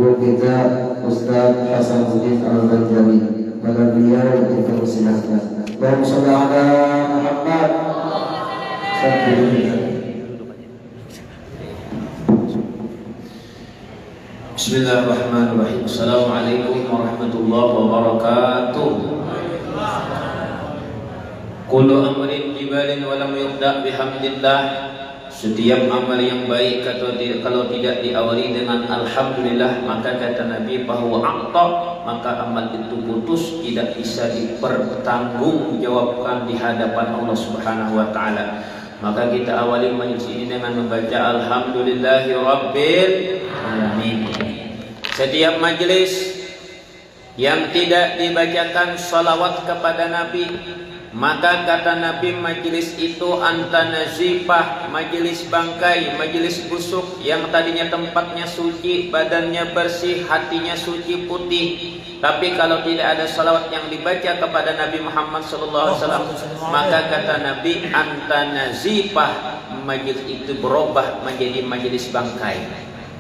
guru kita Ustaz Hasanuddin Al-Banjawi. Pada beliau kita persilahkan. Allahumma shalli ala Muhammad. Bismillahirrahmanirrahim. Assalamualaikum warahmatullahi wabarakatuh. Kullu amrin jibalin wa lam yubda bihamdillah. Setiap amal yang baik kalau tidak diawali dengan alhamdulillah, maka kata Nabi bahwa aqta, maka amal itu putus, tidak bisa dipertanggungjawabkan di hadapan Allah Subhanahu wa taala. Maka kita awali majlis ini dengan membaca alhamdulillahi rabbil alamin. Setiap majlis yang tidak dibacakan salawat kepada Nabi, maka kata Nabi majlis itu antanazifah, majlis bangkai, majlis busuk yang tadinya tempatnya suci, badannya bersih, hatinya suci putih. Tapi kalau tidak ada salawat yang dibaca kepada Nabi Muhammad SAW, maka kata Nabi antanazifah, majlis itu berubah menjadi majlis bangkai,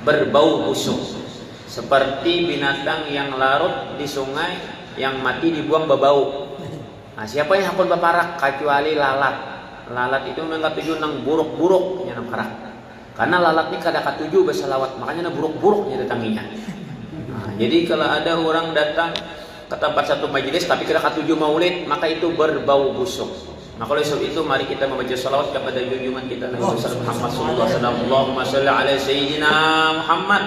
berbau busuk, seperti binatang yang larut di sungai yang mati dibuang berbau. Nah, siapa yang hakun baparak kecuali lalat. Lalat itu menganggap tujuh nang buruk-buruk nya parak. Karena lalat ini kada katuju bersalawat, makanya na buruk-buruknya datanginya. Nah, jadi kalau ada orang datang ke tempat satu majelis tapi kada katuju maulid, maka itu berbau busuk. Maka oleh sebab itu mari kita membaca salawat kepada junjungan kita Nabi Muhammad sallallahu alaihi wasallam. Allahumma shalli ala sayyidina Muhammad.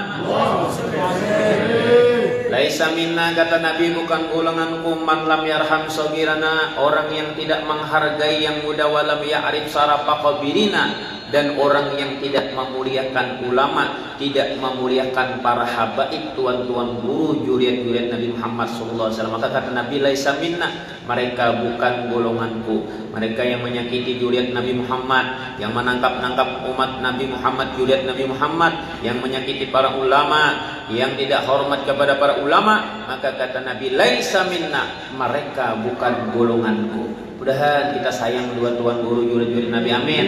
Laisa minna, kata Nabi, bukan golonganku, man lam yarham sagirana, orang yang tidak menghargai yang muda, walam ya'rif sarafa kabirina, dan orang yang tidak memuliakan ulama, tidak memuliakan para habaib, tuan-tuan guru, juriat-juriat Nabi Muhammad SAW. Maka kata Nabi, laisa minna, mereka bukan golonganku. Mereka yang menyakiti juriat Nabi Muhammad, yang menangkap-nangkap umat Nabi Muhammad, juriat Nabi Muhammad, yang menyakiti para ulama, yang tidak hormat kepada para ulama, maka kata Nabi, laisa minna, mereka bukan golonganku. Mudah-mudahan kita sayang dua tuan guru jurid-jurid Nabi, amin.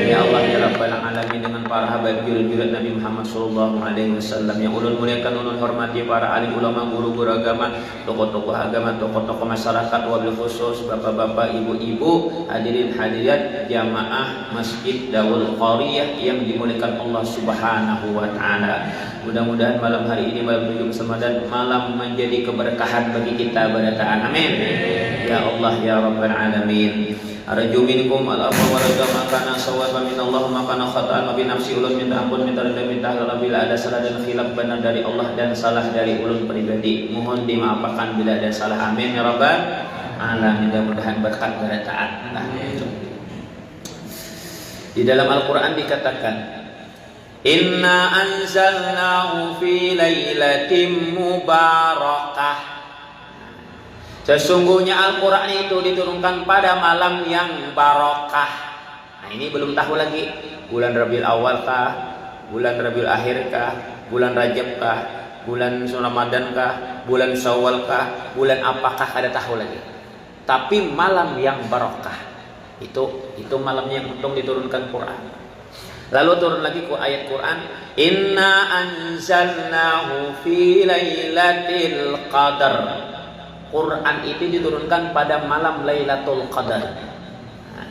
Ya Allah ya Rabbal alamin, dengan para habaib jurid-jurid Nabi Muhammad sallallahu alaihi wasallam yang ulun muliakan, ulun hormati para alim ulama, guru-guru agama, tokoh-tokoh agama, tokoh-tokoh masyarakat, wabil khusus bapak-bapak, ibu-ibu, hadirin hadirat jamaah Masjid Darul Qariyah yang dimuliakan Allah Subhanahu wa taala. Mudah-mudahan malam hari ini, malam 7 Ramadan, malam menjadi keberkahan bagi kita berataan, amin. Ya Allah ya Rabbal alamin. Arju minkum al-afwa wa ridha, makana sawaban min Allah, makana khata'an bi nafsi, ulun minta ampun, minta ridha, minta halal bila ada salah dan khilaf, benar dari Allah dan salah dari ulun pribadi, mohon dimaafkan bila ada salah, amin ya Rabbal alamin. Mudah-mudahan berkat berataan. Di dalam Al-Qur'an dikatakan, inna anzalnahu fi lailatin mubarakah. Sesungguhnya Al-Quran itu diturunkan pada malam yang barokah. Nah, ini belum tahu lagi bulan Rabiul Awal kah, bulan Rabiul Akhir kah, bulan Rajab kah, bulan Ramadan kah, bulan Syawal kah, bulan apakah, ada tahu lagi. Tapi malam yang barokah itu malamnya yang untung diturunkan Quran. Lalu turun lagi ke ayat Quran, inna anzalnahu fi lailatul qadar. Quran itu diturunkan pada malam Lailatul Qadar. Nah,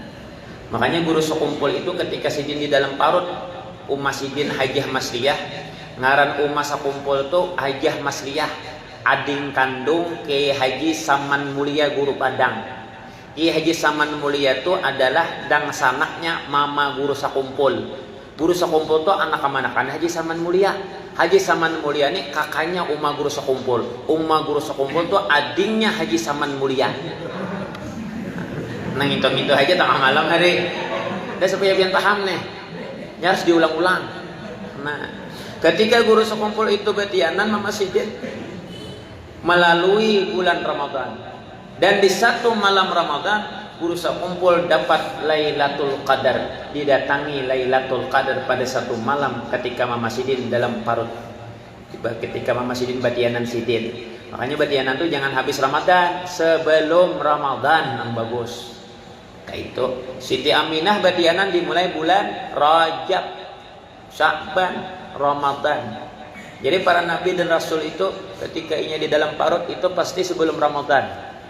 makanya guru sekumpul itu ketika sidin di dalam parut Umma Sidin Hajah Masliyah, ngaran Umma sekumpul itu Hajah Masliyah, ading kandung Kiai Haji Saman Mulia Guru Padang. Kiai Haji Saman Mulia itu adalah dangsanaknya mama guru sekumpul. Guru sekumpul itu anak kemanakan Haji Saman Mulia. Haji Saman Mulia ini kakaknya Umma Guru Sekumpul. Umma Guru Sekumpul itu adingnya Haji Saman Mulia. Nah itu aja tengah malam hari. Dan supaya biar paham nih, ya harus diulang-ulang. Nah, ketika Guru Sekumpul itu betianan Mama Sidin melalui bulan Ramadan, dan di satu malam Ramadan Guru Sekumpul dapat Lailatul Qadar, didatangi Lailatul Qadar pada satu malam ketika Mama Sidin dalam parut, ketika Mama Sidin batianan Sidin. Makanya batianan itu jangan habis Ramadan, sebelum Ramadan yang bagus. Kayak itu Siti Aminah batianan dimulai bulan Rajab, Sya'ban, Ramadan. Jadi para nabi dan rasul itu ketika inya di dalam parut itu pasti sebelum Ramadan.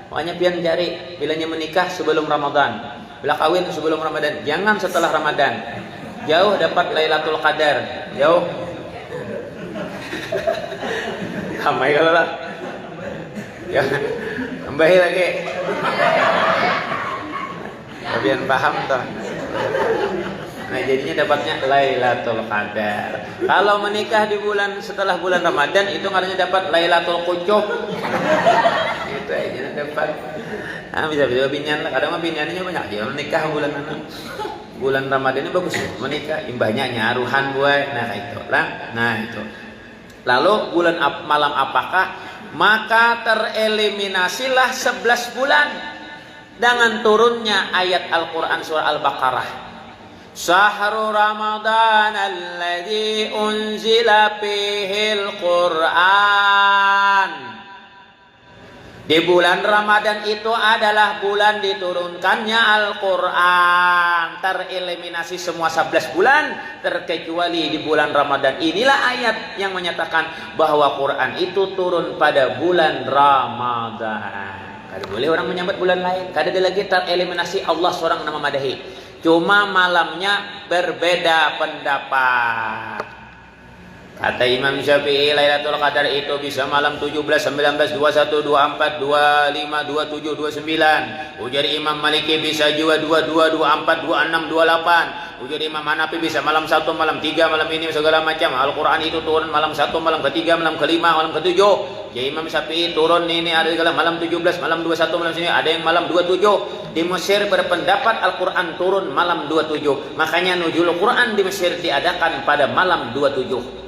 Makanya pian cari bilanya menikah sebelum Ramadan, bila kawin sebelum Ramadan, jangan setelah Ramadan. Jauh dapat Lailatul Qadar, jauh. Kamai kalau lah. Ya, tambahin lagi. Biar paham toh. Nah jadinya dapatnya Lailatul Qadar. Kalau menikah di bulan setelah bulan Ramadan itu katanya dapat Lailatul Qucuk. Itu aja dapat. Ah bisa binyan lah. Kadang mah binyannya banyak dia menikah bulan Ramadan ini bagus menikah imbahnya nyaruhan buat. Nah itu lah. Nah itu. Lalu bulan malam apakah? Maka tereliminasilah 11 bulan dengan turunnya ayat Al-Quran surah Al-Baqarah. Syahrul Ramadan alladzi unzila fihil Quran. Di bulan Ramadan itu adalah bulan diturunkannya Al-Quran. Tereliminasi semua 11 bulan terkecuali di bulan Ramadan. Inilah ayat yang menyatakan bahwa Quran itu turun pada bulan Ramadan. Kada boleh orang menyambut bulan lain. Kada ada lagi tereliminasi Allah seorang nama madahi. Cuma malamnya berbeda pendapat. Kata Imam Syafi'i Lailatul Qadar itu bisa malam 17, 19, 21, 24, 25, 27, 29. Ujar Imam Maliki bisa juga 22, 24, 26, 28. Ujar Imam Hanafi bisa malam 1, malam 3, malam ini segala macam. Al-Quran itu turun malam 1, malam ke-3, malam ke-5, malam ke-7. Ya Imam Syafi'i turun ini ada segala malam 17, malam 21, malam sini ada yang malam 27. Di Mesir berpendapat Al-Quran turun malam 27. Makanya nuzul Quran di Mesir diadakan pada malam 27.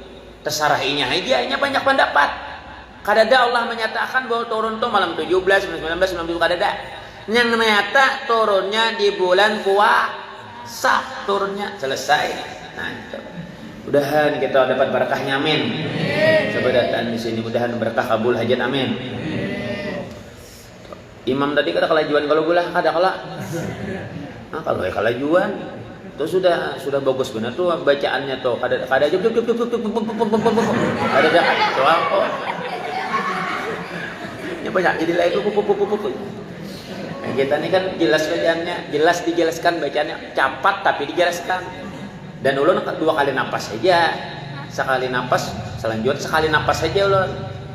Terserah inya banyak pendapat. Kadada Allah menyatakan bahwa turun tuh malam 17, 19, 19 kadada. Yang nyata turunnya di bulan puasa turunnya selesai. Nah itu. Mudahan kita dapat berkahnya amin. Coba datang di sini mudahan berkah kabul hajat amin. Imam tadi kata kalajuan kalau gulah kada kala. Nah kalau kalajuan itu sudah bagus benar tuh bacaannya tuh kada ada tuh apa ini banyak jadi lagi kita ini kan jelas bacaannya jelas dijelaskan bacaannya cepat tapi dijelaskan dan ulun 2 kali napas saja sekali napas selanjut sekali napas saja ulun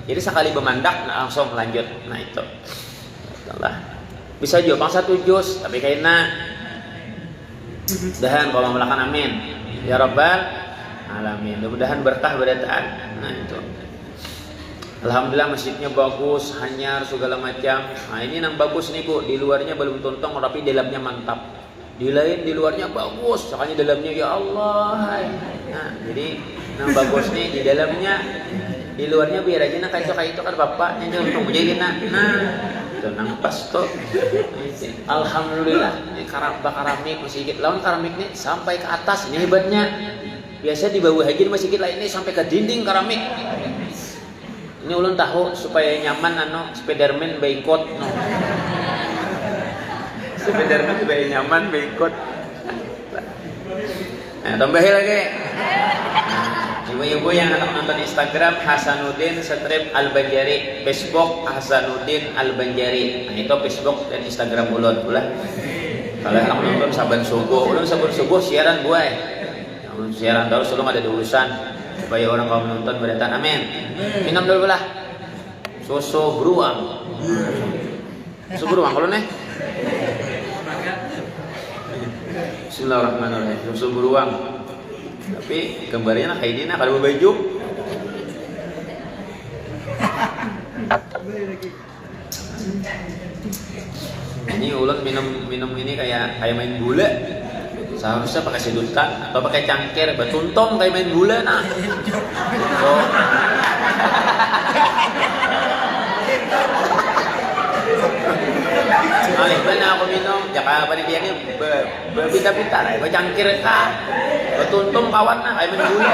jadi sekali bemandak langsung lanjut. Nah itu bisa juga bang 1 juz tapi kayaknya mudah-mudahan kalau melakukan amin ya rabbal alamin. Mudah-mudahan berkah berataan. Nah itu alhamdulillah masjidnya bagus hanyar segala macam. Nah ini yang bagus nih Bu, di luarnya belum tuntong tapi dalamnya mantap. Di lain di luarnya bagus makanya dalamnya ya Allah. Nah jadi yang bagus nih di dalamnya di luarnya biar aja nah kayak itu kan bapaknya jangan menjadi nah itu nang pas tuh. Alhamdulillah ini keramik masjid lawan keramik nih sampai ke atas ini hebatnya. Biasa di bawah aja masjid lain ini sampai ke dinding keramik. Ini ulun tahu supaya nyaman Spiderman bengkot Spiderman supaya nyaman bengkot. Nah tambahin lagi. Ibu-ibu yang nonton Instagram Hasanuddin strip Al-Banjari, Facebook Hasanuddin Al-Banjari. Nah itu Facebook dan Instagram ulun pula. Kalau anak nonton saban subuh, ulun saban subuh siaran buai. Siaran terus ulun ada di urusan supaya orang kalau menonton berdatang. Amin. Minum dulu lah. Susu beruang. Susu beruang kalau nih. Bismillahirrahmanirrahim. Susu beruang. Tapi gambarnya nak kayak ini nak kalau baju. Ini ulun minum ini kayak main gula. Seharusnya pakai sedutan atau pakai cangkir, betuntung kayak main gula nah. So. Mana aku minum, jaka apa dia ni berpinta-pinta lah, bercangkir kah, bertuntung kawan lah, kayak main gula.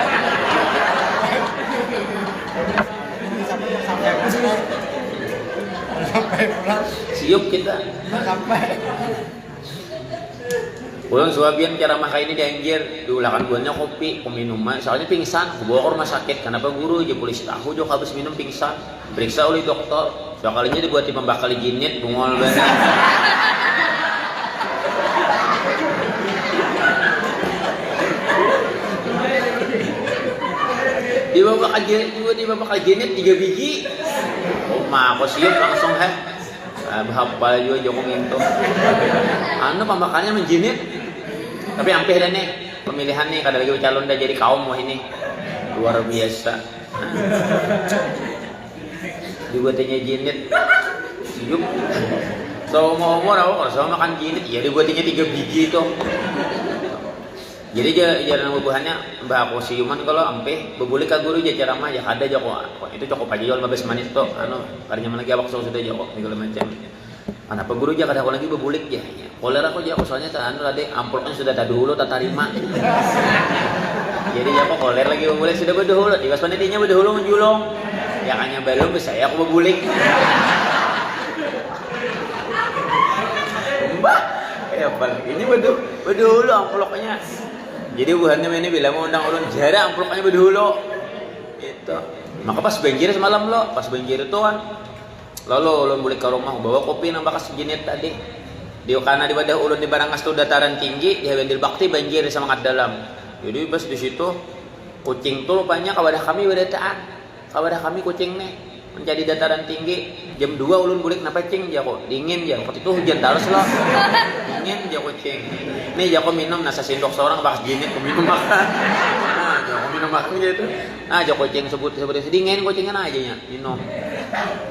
Sampai pulang. Siup kita. Sampai. Ulang suabian cara makan ini dianjir, diulakan buahnya kopi, minuman, soalnya pingsan, aku bawa ke rumah sakit. Kenapa guru? Aja polisi tahu jok habis minum pingsan, periksa oleh dokter. Sekalinya dibuat pembakal jinit, bungol banget. Dibawa jinit 3 biji. Oh mah aku siap langsung hafal juga joko nginto. Pembakalnya menjinit. Tapi hampir dah nih pemilihan nih, kada lagi calon dah jadi kaum wah ini luar biasa. Dibuatnya jinit. Siup. So mau apa? So makan jinit, ya dibuatnya 3 biji itu. Jadi jalan bubuhannya mbak aku siuman kalau ampe bebulik ka guru aja ceramah ya ada aja kok itu cukup aja jual 15 menit tuh karena lagi awak sudah jawab segala macam. Kenapa guru aja kada lagi bebulik ya. Kolera aku aja soalnya tadi amplopnya sudah dulu tak terima. Jadi ya kok koler lagi bebulik sudah berdahulu 15 menitnya berdahulu menjulung. Ya hanya belum saya aku bebulik. Mbak ya ini berdahulu amplopnya. Jadi buhannya ini bilang mau undang ulun jarak amplopnya berdahulu. Itu. Maka pas banjir semalam lo, pas banjir itu kan lalu ulun balik ke rumah bawa kopi nang bakas jinit tadi. Karena di wadah ulun di Barangas tuh dataran tinggi, di Habendil Bakti banjir sangat dalam. Jadi pas di situ kucing tuh rupanya kawadah kami berataan. Kawadah kami kucing nih menjadi dataran tinggi. Jam 2 ulun balik napa cing ya kok dingin ya. Waktu itu hujan terus loh. Dingin ya kucing. Nih jako minum nasa sendok seorang bakas jinit minum makan. Nah, jako minum makan gitu. Nah, jako kucing sebut dingin kucingnya aja nya minum.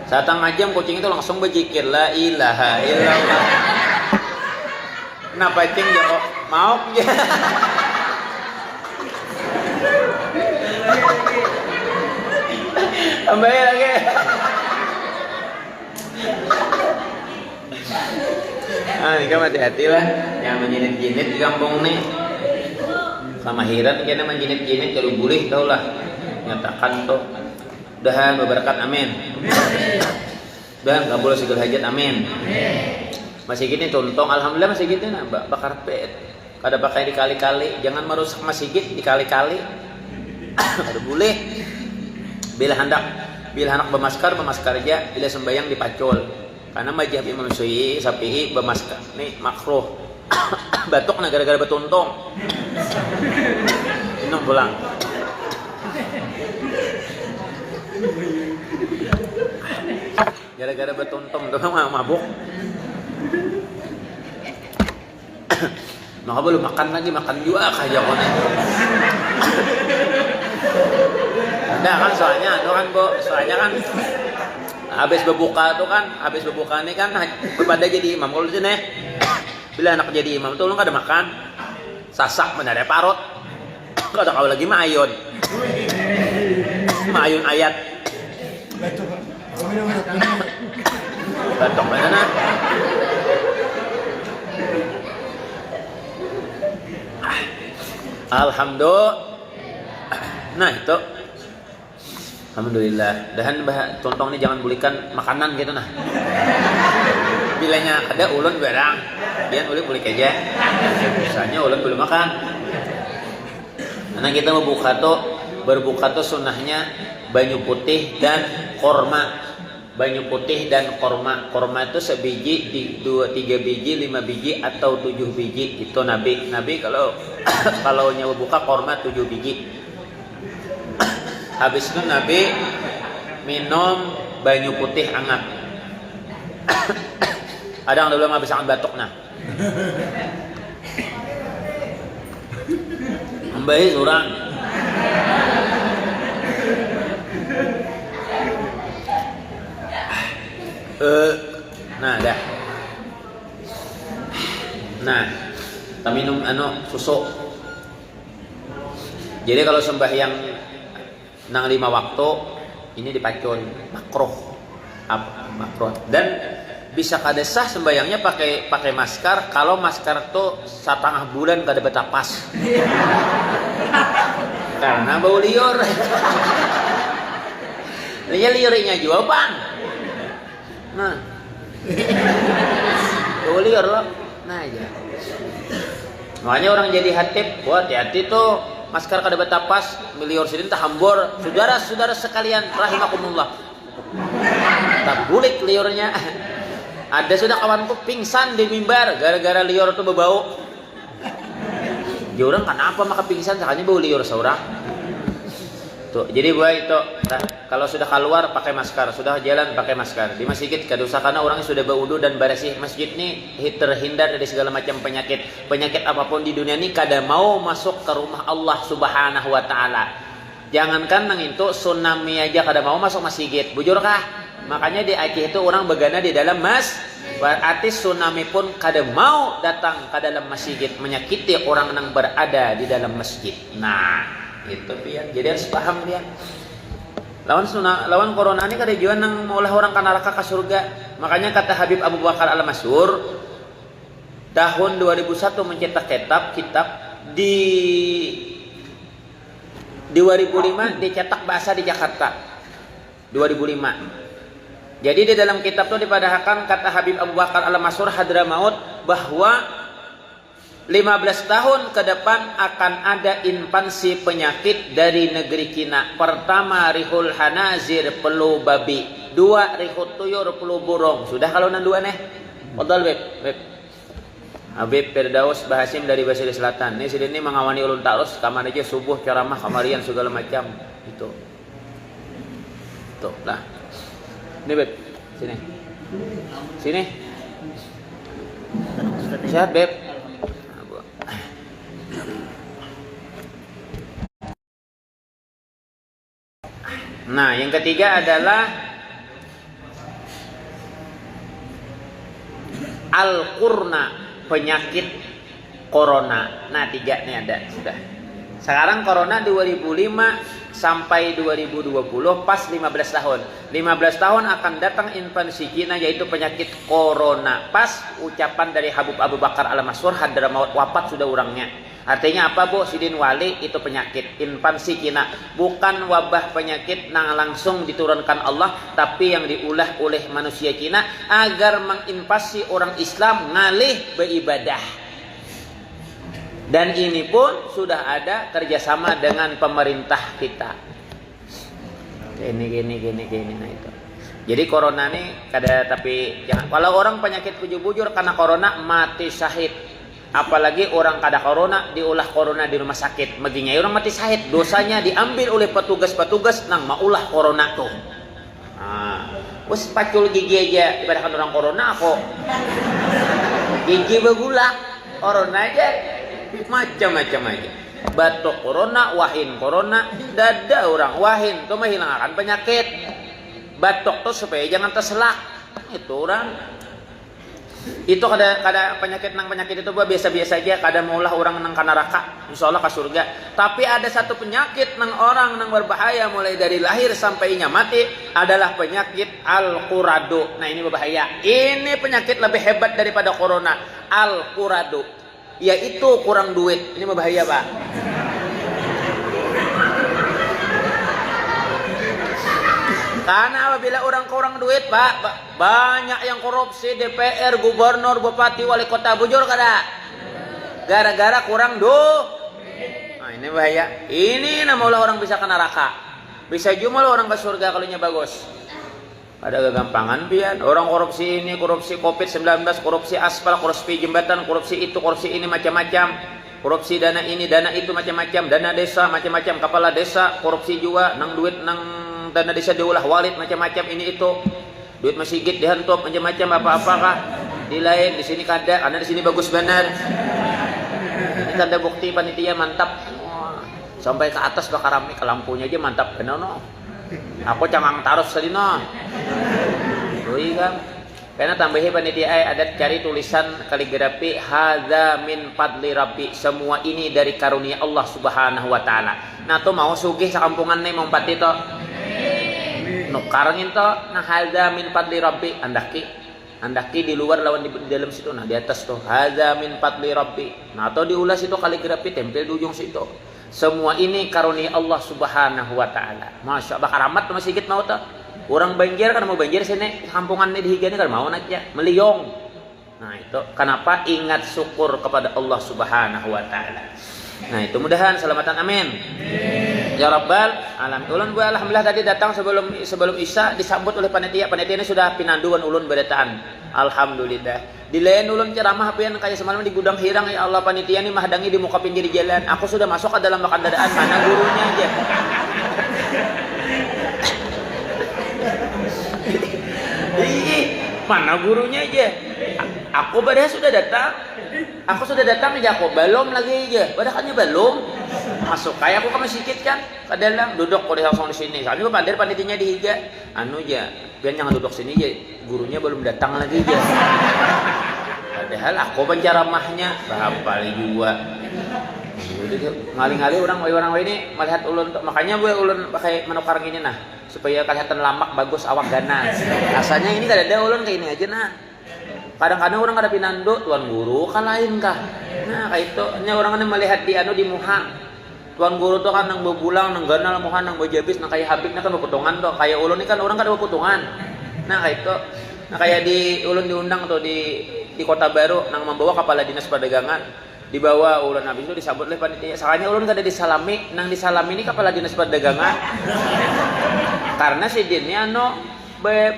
Satang jam kucing itu langsung berzikir la ilaha illallah. Kenapa cing jako mau ya. Tambah lagi. Ini kan hati-hati lah yang menjinit-jinit di kampung nih. Kamahiran kena menjinit-jinit kalau boleh tau lah. Nyatakan tuh. Dahan berberkat amin. Dan kabul segala hajat amin. Masih gini tontong alhamdulillah masih gitu nah bakar pet. Kada pakai dikali-kali, jangan merusak masjid dikali-kali. Kada boleh. Bila hendak bermaskar aja, bila sembahyang dipacul. Karena mazhab Imam Syafi'i bermaskar nih makruh. Batuk nah gara-gara betuntung. Minum pulang. Gara-gara betuntung tuh mabuk. Maka belum makan lagi makan juga kayak konek. Nah kan soalnya kan habis berbuka nih kan berbeda jadi imam kalau sini bila anak jadi imam tuh lu nggak ada makan sasak mana ada parut kada kau lagi mayun ayat batok mana nah alhamdulillah nah itu alhamdulillah. Dan contoh ini jangan belikan makanan gitu nah. Bilanya ada ulun barang, dia boleh aja. Misalnya ulun belum makan. Karena kita berbuka tuh sunnahnya banyu putih dan korma. Banyu putih dan korma. Korma itu sebiji, 2, 3 biji, 5 biji atau 7 biji. Itu Nabi kalau nyawa buka korma 7 biji. Habis itu Nabi minum banyu putih hangat. Ada yang belum habis hangat batuk nah. Membaik orang. Nah dah. Nah, kita minum susu. Jadi kalau sembahyang nang 5 waktu ini dipacul makruh dan bisa kada sah sembayangnya pakai masker kalau masker tuh 1,5 bulan kada betapas karena bau liur. Dia liurnya jual bang. Nah bau liur loh nah aja Makanya orang jadi hatib, wah hati-hati tuh masker kada betapas milior sidin tah hambor. Saudara-saudara sekalian rahimakumullah. Tak bulik liurnya. Ada sudah kawanku pingsan di mimbar gara-gara liur itu berbau. Ya orang kenapa maka pingsan sakanya bau liur seorang. Tuh, jadi buat itu nah, kalau sudah keluar pakai masker, sudah jalan pakai masker. Di masjid kadosa karena orangnya sudah berwudu dan bersih. Masjid ini terhindar dari segala macam penyakit. Penyakit apapun di dunia ini kada mau masuk ke rumah Allah Subhanahu wa taala. Jangankan nang itu tsunami aja kada mau masuk masjid. Bujurkah? Makanya di Aceh itu orang begana di dalam berarti tsunami pun kada mau datang ke dalam masjid menyakiti orang yang berada di dalam masjid. Nah, itu pian. Jadi harus paham dia. Lawan corona ini kada juan nang maulah orang ka neraka ka surga. Makanya kata Habib Abu Bakar Al-Masyhur tahun 2001 mencetak kitab di 2005 dicetak bahasa di Jakarta. 2005. Jadi di dalam kitab itu dipadahkan kata Habib Abu Bakar Al-Masyhur Hadramaut bahwa 15 tahun ke depan akan ada invasi penyakit dari negeri Cina. Pertama rihul hanazir, flu babi. 2 rihut tuyur, flu burung. Sudah kalau nan 2 nih. Fadal Beb. Habib Firdaus Bahasim dari Basri Selatan. Ini sini mengawani ulun ta'arus kamar aja subuh ceramah kamarian segala macam itu. Tuh, lah. Ini Beb. Sini. Sini. Sehat Beb. Nah, yang ketiga adalah Al-Qurna, penyakit corona. Nah, 3 nih ada sudah. Sekarang corona 2005 sampai 2020 pas 15 tahun. 15 tahun akan datang invasi Cina yaitu penyakit corona. Pas ucapan dari Habib Abu Bakar Al-Masyhur Hadramaut wafat sudah orangnya. Artinya apa Bu? Sidin Wali itu penyakit invasi Cina, bukan wabah penyakit yang langsung diturunkan Allah, tapi yang diulah oleh manusia Cina agar menginvasi orang Islam ngalih beribadah. Dan ini pun sudah ada kerjasama dengan pemerintah kita. Gini nah itu. Jadi corona ini kada tapi jangan. Kalau orang penyakit bujur-bujur karena corona mati syahid. Apalagi orang kada corona diulah corona di rumah sakit, maginya orang mati syahid, dosanya diambil oleh petugas-petugas nang maulah corona tuh. Nah, wes pacul gigi aja ibaratkan orang corona kok. Gigi begulak, corona aja macam-macam aja. Batuk corona, wahin corona, dada orang wahin tuh menghilangkan penyakit. Batuk tuh supaya jangan terselak. Itu orang itu kada penyakit itu biasa-biasa aja, kada maulah orang nang ka neraka, insyaallah ka surga. Tapi ada satu penyakit nang orang nang berbahaya mulai dari lahir sampai nya mati adalah penyakit al-quradu. Nah, ini berbahaya. Ini penyakit lebih hebat daripada corona, al-quradu. Yaitu kurang duit. Ini berbahaya, Pak. Karena apabila orang kurang duit, Pak, banyak yang korupsi, DPR, gubernur, bupati, wali kota, bujur kada? Gara-gara kurang duit. Nah, ini bahaya. Ini namanya orang bisa ke neraka. Bisa jumal orang ke surga kalau nya bagus. Ada kegampangan pian. Orang korupsi ini, korupsi Covid-19, korupsi aspal, korupsi jembatan, korupsi itu, korupsi ini macam-macam. Korupsi dana ini, dana itu macam-macam, dana desa macam-macam, kepala desa korupsi juga, nang duit nang dana desa diulah walid macam-macam ini itu, duit masjid dihantop macam-macam apa-apakah di lain di sini kada, karena di sini bagus benar. Ini kada bukti panitia mantap. Sampai ke atas bakar rame ke lampunya aja mantap benar no. Aku cangang taruh sedino. Doi kan. Karena tambahi panitia ada cari tulisan kaligrafi hadza min fadli rabbi, semua ini dari karunia Allah Subhanahu wa taala. Nah tuh mau sugih sakampungan nih mau pati to. Nukarangin to nah hadza min fadli rabbi, andaki di luar lawan di dalam situ, nah di atas tuh hadza min fadli rabbi. Nah atau diulas itu kaligrafi tempel di ujung situ. Semua ini karunia Allah Subhanahu wa taala. Masya Allah karamat masih sedikit mau tuh. Orang banjir kan mau banjir sini kampungan ini dihigani kan mau aja meliong. Nah itu kenapa ingat syukur kepada Allah Subhanahu wa taala. Nah itu mudahan selamatan amin. Ya Rabbal alamin. Ulun gue alhamdulillah tadi datang sebelum Isya disambut oleh panitia. Panitia ini sudah pinanduan ulun beretaan. Alhamdulillah. Di lain ulun ceramah pian kayak semalam di gudang hirang, ya Allah panitia ini mahdangi di muka pinggir jalan. Aku sudah masuk ke dalam keadaan mana gurunya aja. Mana gurunya aja. Aku padahal sudah datang. Aku sudah datang aja aku belum lagi aja. Padahalnya belum. Masuk kayak aku ke masjid kan. Ke dalam duduk kok langsung di sini. Soalnya pandai panitinya dihiga. Anu aja. Biar jangan duduk sini aja. Gurunya belum datang lagi aja. Padahal aku penceramahnya hafal juga. Ngali-ngali orang ini melihat ulun, makanya gue ulun pakai menukar gini nah supaya kelihatan lamak bagus awak ganas. Rasanya ini kada ada ulun kayak ini aja nah. Kadang-kadang orang ada pinando tuan guru kan lain kah. Nah kayak itu nya orang kan melihat di anu di muha. Tuan guru tuh kan nang bebulang nang ganal muha nang bejabis nang kayak habibnya kan beputungan tuh. Kayak ulun ini kan orang kada beputungan. Nah kayak itu. Nah kayak di ulun diundang tuh di Kota Baru nang membawa kepala dinas perdagangan. Dibawa ulun habis itu disambut oleh panitia. Soalnya ulun kada disalami, nang disalami ini kepala dinas perdagangan. Karena si dinnya anu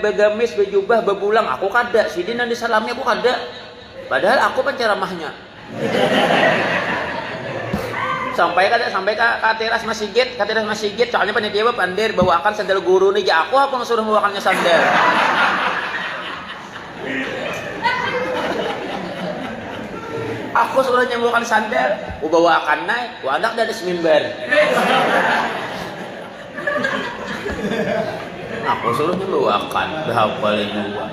begamis, bejubah, bebulang, aku kada. Si din nang disalami aku kada. Padahal aku penceramahnya. Sampai ke teras masjid, soalnya panitia pandir bawakan sandal guru nih, ya aku suruh bawakannya sandal. Aku suruh nyembuhkan sandal, aku bawakan naik, aku anak dari semimbar. Aku suruh nyembuhkan, berapa juga.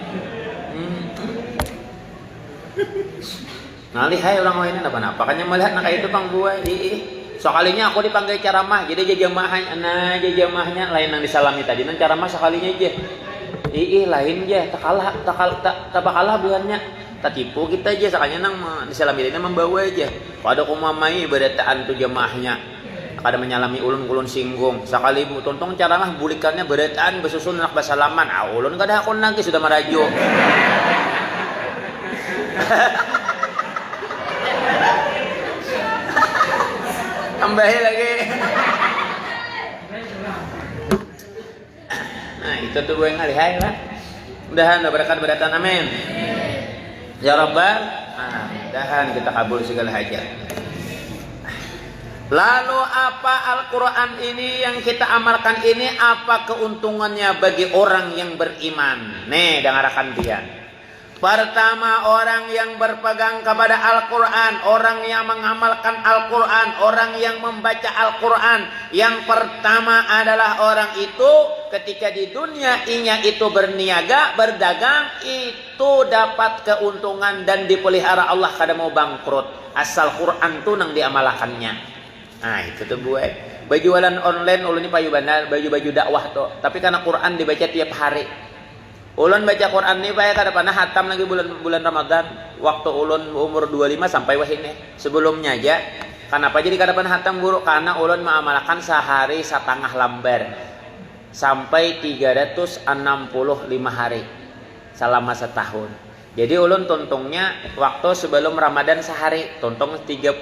Nah lihat orang lain apa-apa, kan yang melihat nak itu pang buah. Sekalinya aku dipanggil ceramah, jadi jamaahnya, nah jamaahnya lain yang disalami tadi, nan ceramah sekalinya aja. Lain aja, tak bakalah bulannya. Tak tipu kita aja, sakanya nang disalami ini membawa aja. Pada kumamai berataan tu jamaahnya, kada menyalami ulun singgung. Sekali bu tontong ceramah bulikannya berataan besusun nak basalaman. Ulun kada akon lagi sudah merajuk. Tambahin lagi. Nah itu tuh gue ngalihai lah. Mudahan berkat-berkatan amin. Ya Rabbal, mudahan kita kabul segala hajat. Lalu apa Al-Quran ini yang kita amalkan ini, apa keuntungannya bagi orang yang beriman? Nih dengarkan dia. Pertama, orang yang berpegang kepada Al-Quran, orang yang mengamalkan Al-Quran, orang yang membaca Al-Quran. Yang pertama adalah orang itu ketika di dunia inya itu berniaga, berdagang, itu dapat keuntungan dan dipelihara Allah kada mau bangkrut. Asal Quran tuh nang diamalkannya. Nah itu tuh gue. Bajualan online ulun ini payu bandar, baju dakwah tuh. Tapi karena Quran dibaca tiap hari. Ulun baca Quran ini bae kada pernah hatam lagi bulan Ramadan. Waktu ulun umur 25 sampai wahine. Sebelumnya aja. Kenapa jadi kada pernah hatam guru? Karena ulun mengamalkan sehari setengah lembar. Sampai 365 hari. Selama setahun. Jadi ulun tontongnya waktu sebelum Ramadan sehari. Tontong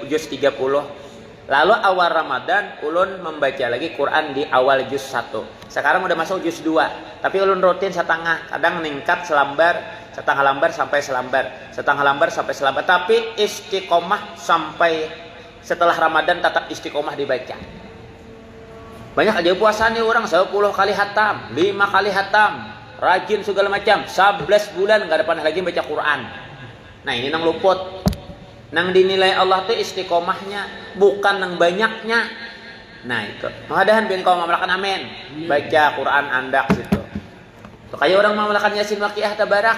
juz 30. Lalu awal Ramadan ulun membaca lagi Quran di awal juz 1. Sekarang udah masuk juz 2. Tapi ulun rutin setengah, kadang meningkat selambar, setengah lembar sampai selambar, setengah lembar sampai selambar. Tapi istiqomah sampai setelah Ramadan tetap istiqomah dibaca. Banyak aja puasa nih orang 10 kali hatam, 5 kali hatam, rajin segala macam, 11 bulan enggak ada pernah lagi baca Quran. Nah, ini nang luput. Nang dinilai Allah tuh istiqomahnya, bukan nang banyaknya. Nah itu. Mudah-mudahan bin kau mengamalkan amin. Baca Quran andak situ. Tuh, kayak orang mengamalkan Yasin Waqiah Tabarak.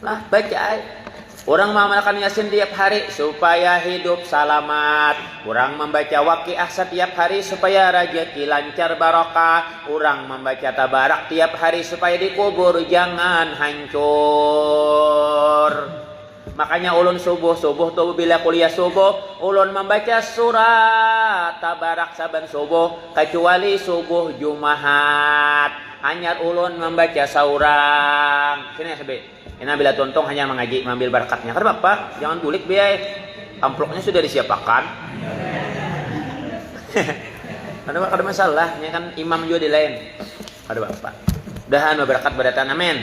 Lah baca aja. Orang mengamalkan Yasin tiap hari supaya hidup selamat. Orang membaca Waqiah setiap hari supaya rezeki lancar barokah. Orang membaca Tabarak tiap hari supaya dikubur jangan hancur. Makanya ulun subuh tuh bila kuliah subuh ulun membaca surat Tabarak saban subuh kecuali subuh Jumat. hanya ulun membaca saurang. Sini sebe. Ini bila tontong hanya mengaji mengambil barakatnya. Karena Bapak, jangan bulik biaya. Amplopnya sudah disiapkan. Ada masalah, ini kan imam juga di lain. Ada Bapak. Dahan berkat badatan, amin.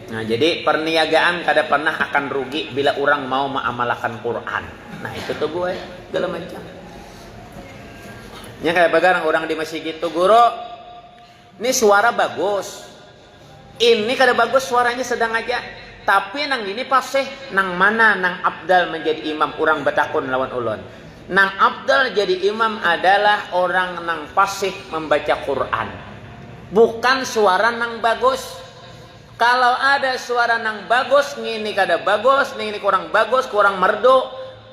Nah, jadi perniagaan kada pernah akan rugi bila orang mau mengamalkan Quran. Nah, itu tuh gue segala macam. Nya kayak bagarang orang di masjid itu, guru. Ini suara bagus. Ini kada bagus suaranya sedang aja. Tapi nang ini pasih nang mana nang abdal menjadi imam orang batakun lawan ulun. Nang abdal jadi imam adalah orang nang pasih membaca Quran. Bukan suara nang bagus. Kalau ada suara nang bagus, ini kada bagus, ini kurang bagus, kurang merdu,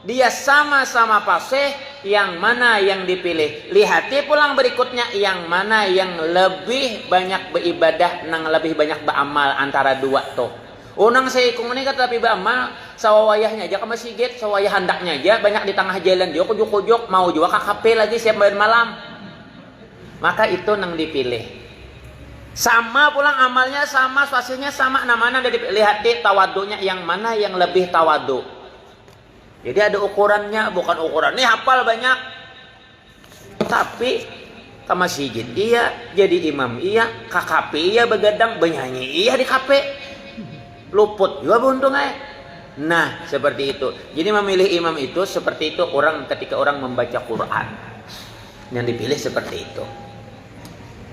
dia sama-sama pasih, yang mana yang dipilih. Lihati pulang berikutnya yang mana yang lebih banyak beribadah, nang lebih banyak beramal antara dua tuh. Unang saya ini kata tapi beramal, sawawayahnya aja ke masjid, sawayah handaknya aja, banyak di tengah jalan, dia kujuk-kujuk, mau juga KKP lagi siap bayar malam. Maka itu nang dipilih. Sama pulang amalnya sama, spasinya sama, namanya dari lihati tawadunya yang mana yang lebih tawadu. Jadi ada ukurannya, bukan ukuran ini hafal banyak. Tapi ke masjid iya, jadi imam iya, KKP iya begadang, benyanyi iya di KP. Luput juga buntung aja. Nah, seperti itu. Jadi memilih imam itu seperti itu orang ketika orang membaca Quran. Yang dipilih seperti itu.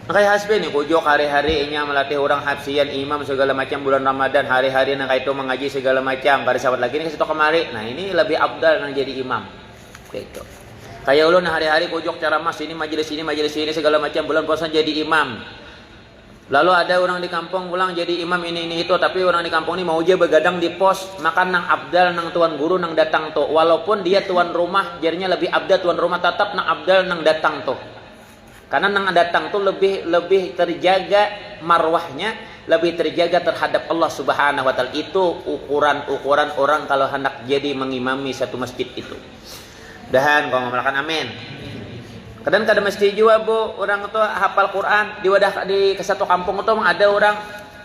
Kayak hasbi nih, kujok hari-harinya melatih orang hafsian imam segala macam bulan Ramadan, hari-hari nang itu mengaji segala macam. Pada sahabat lagi nih ke situ kemari. Nah, ini lebih abdal nang jadi imam. Kayak itu. Kayak ulun hari-hari kujok ceramah sini majelis ini segala macam bulan puasa jadi imam. Lalu ada orang di kampung pulang jadi imam ini itu, tapi orang di kampung ini mau aja begadang di pos, maka nang abdal nang tuan guru nang datang tuh. Walaupun dia tuan rumah, jadinya lebih abdal tuan rumah, tetap nang abdal nang datang tuh. Karena nang datang tuh lebih terjaga marwahnya, lebih terjaga terhadap Allah Subhanahu wa taala. Itu ukuran orang kalau hendak jadi mengimami satu masjid itu. Dahan kalau melakukan amin. Kadang kada mesti juga bu orang itu hafal Quran di wadah di satu kampung itu ada orang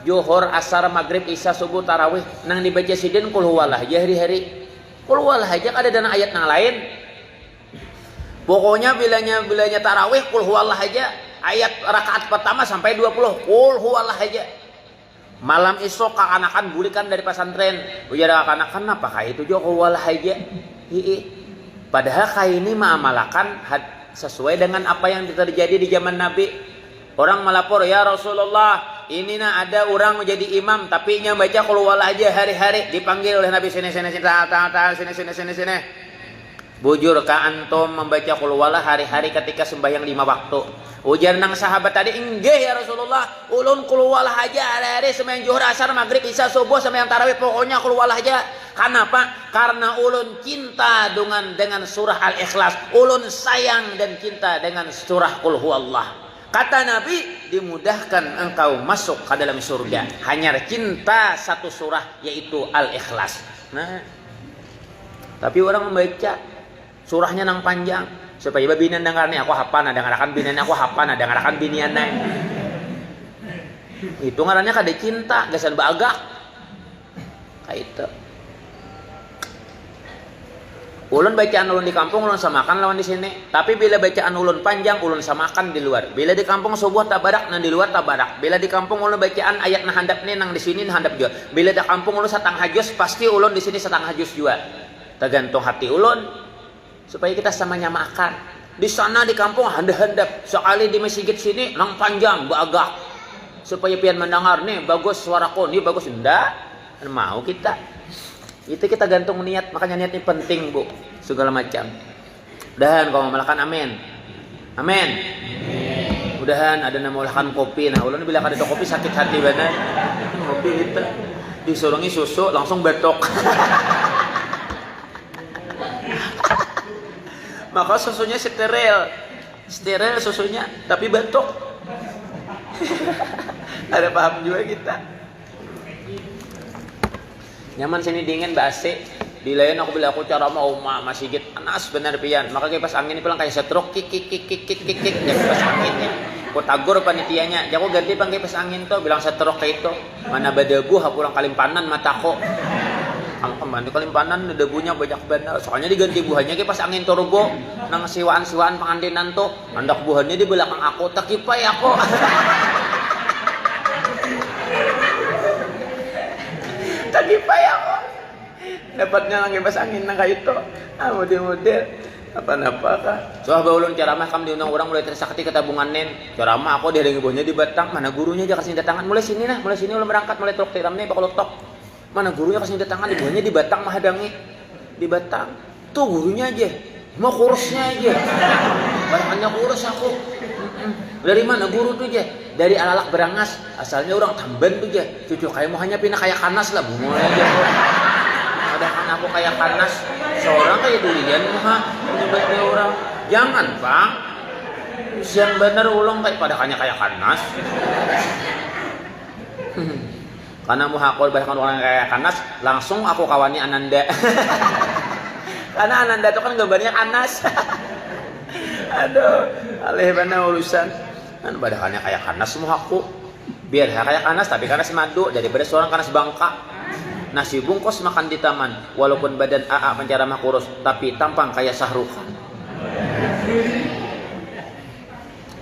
Johor, asar, maghrib, isya, subuh, tarawih nang dibaca sidin kul huwalah aja hari-hari. Kul huwalah aja ada dana ayat nang lain. Pokoknya bilanya tarawih kul huwalah aja. Ayat rakaat pertama sampai 20 kul huwalah aja. Malam esok kakanakan bulikan dari pesantren. Ujar kakanakan apakah itu juga kul huwalah aja. Padahal kayak ini mengamalkan sesuai dengan apa yang terjadi di zaman Nabi. Orang melapor, ya Rasulullah, ini ada orang menjadi imam tapi nya baca qul huwalah aja hari-hari. Dipanggil oleh Nabi sini. Bujur ka antum membaca qul huwalah hari-hari ketika sembahyang 5 waktu. Ujar nang sahabat tadi, enggak ya Rasulullah, ulun qul huwalah aja hari-hari sembahyang zuhur, asar, maghrib, isya, subuh, sembahyang tarawih, pokoknya qul huwalah aja. Kenapa? Karena ulun cinta dengan surah Al-Ikhlas. Ulun sayang dan cinta dengan surah qul huwallah. Kata Nabi, dimudahkan engkau masuk ke dalam surga. Hanya cinta satu surah yaitu Al-Ikhlas. Nah, tapi orang membaca surahnya nang panjang supaya babinan dengarnya aku hafal, dengarkan binannya aku hafal, dengarkan biniannya. Itu ngarannya kada cinta, gasan bagak. Kayak itu. Ulun bacaan ulun di kampung ulun samakan lawan di sini. Tapi bila bacaan ulun panjang ulun samakan di luar. Bila di kampung subuh tabarak nang di luar tabarak. Bila di kampung ulun bacaan ayat nah handap nih nang di sini nah handap juga. Bila di kampung ulun satang hajus pasti ulun di sini satang hajus juga. Tergantung hati ulun. Supaya kita samanya makan. Di sana di kampung handap-handap. Sekali di masjid sini nang panjang bagak. Supaya pian mendengar nih bagus suaraku nih bagus ndak. Mau kita. Itu kita gantung niat, makanya niat ini penting bu, segala macam. Udahan kalau melakukan amin, amin. Udahan ada nama melakukan kopi, nah ulun bilang ada kopi sakit hati benar. Kopi itu disurungi susu langsung betok. Maka susunya steril susunya, tapi betok. Ada paham juga kita. Nyaman sini dingin AC. Di lain aku bilang aku cara mau masjid panas benar pian. Maka kipas angin ini pulang kayak setruk kik jadi kipas anginnya. Ku tagur panitianya, jago ganti pang kipas angin to, bilang setrok kayak itu. Mana badebu hapulang kalimpanan matako. Ang kemana kalimpanan debunya banyak benar. Soalnya diganti buahnya kipas angin turbo. Nang siwaan-siwaan pangandinan to, andak buahnya di belakang aku, takipay aku. Takipay aku. Dapatnya lang kipas angin na kayo to. Model-model. Apa-apa ka. So ulun ceramah kam diundang orang mulai tersakti ketabunganen. Ceramah aku dia ibunya di Batang, mana gurunya aja kasih datangan. Mulai sini ulun berangkat mulai truk tiram nih bakal tok. Mana gurunya kasih datangan, ibunya di Batang mahadangi. Di Batang. Tuh gurunya aja. Mau kurusnya aja. Barangannya kurus aku. Dari mana guru tuh aja? Dari Alalak Berangas. Asalnya orang Tamban tuh aja. Cucu kayak mau hanya pindah kayak Kanas lah, bunga aja. Padahal aku kayak Kanas, seorang kayak durian mah menyebutnya orang. Jangan bang, siang bener ulang kayak Kanas. Karena mau hakul bahkan orang kayak Kanas, langsung aku kawani Ananda. Karena Ananda itu kan gambarnya Anas. Aduh, alih mana urusan. Kan badahannya kayak Kanas semua aku. Biar kayak Kanas tapi Kanas madu daripada seorang Kanas bangka. Nasi bungkus makan di taman, walaupun badan AA penceramah kurus, tapi tampang kayak Sahrukan.